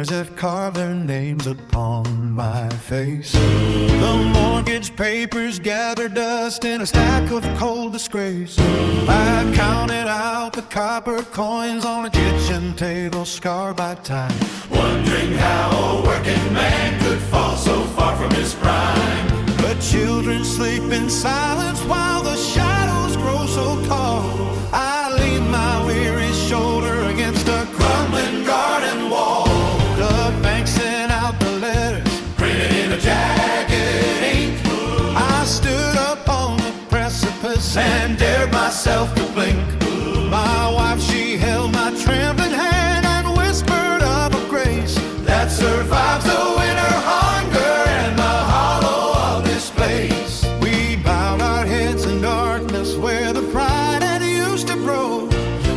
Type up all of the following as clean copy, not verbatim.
sinners have carved their names upon my face. The mortgage papers gather dust in a stack of cold disgrace. I counted out the copper coins on a kitchen table scarred by time, wondering how a working man could fall so far from his prime. But children sleep in silence while the shadows grow so tall. I lean my weary shoulder against a crumbling garden wall. The bank sent out the letters, Printed in a jagged ink. I stood up on the precipice and dared myself to blink. My wife, she held my trembling hand and whispered of a grace That survives the winter hunger and the hollow of this place. We bowed our heads in darkness where the pride had used to grow,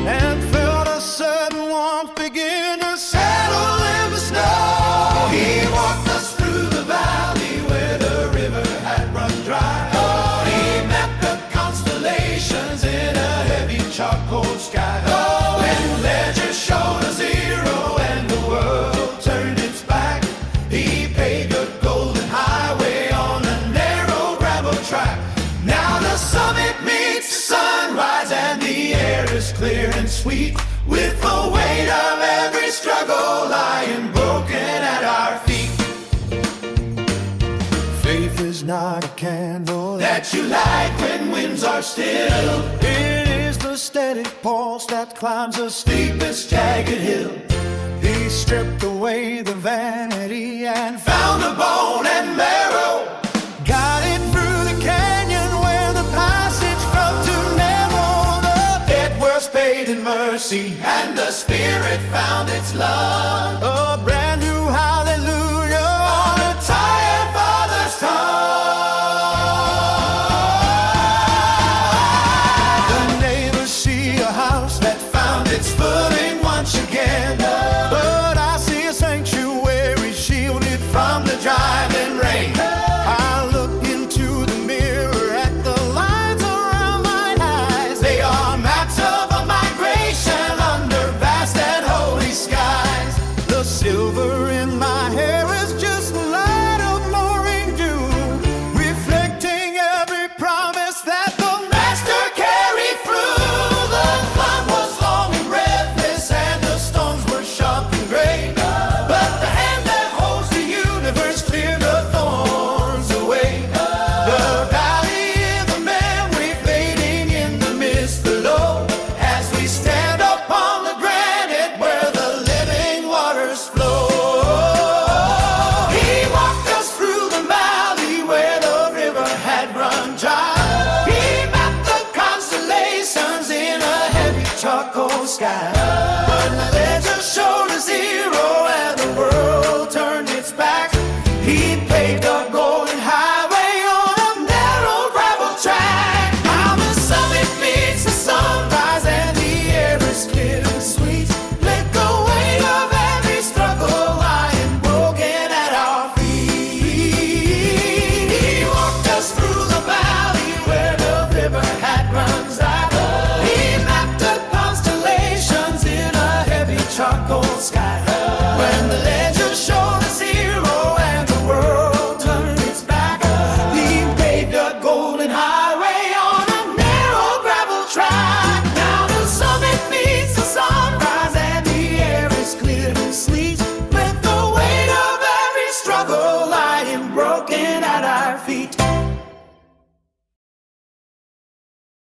and felt a sudden warmth begin to settle in the snow. He walked us through the valley where the river had run dry. He mapped the constellations in a heavy charcoal sky. When ledger showed a zero and the world turned its back, he paved a golden highway on a narrow gravel track. Now the summit meets the sunrise and the air is clear and sweet, with the weight of every struggle lying broken at our feet. Faith is not a candle That you light when winds are still. it is the steady pulse that climbs the steepest Jagged hill, He stripped away the vanity and found the bone and marrow. guided through the canyon where the passage felt too narrow. The Debt was paid in mercy, and the spirit found its love.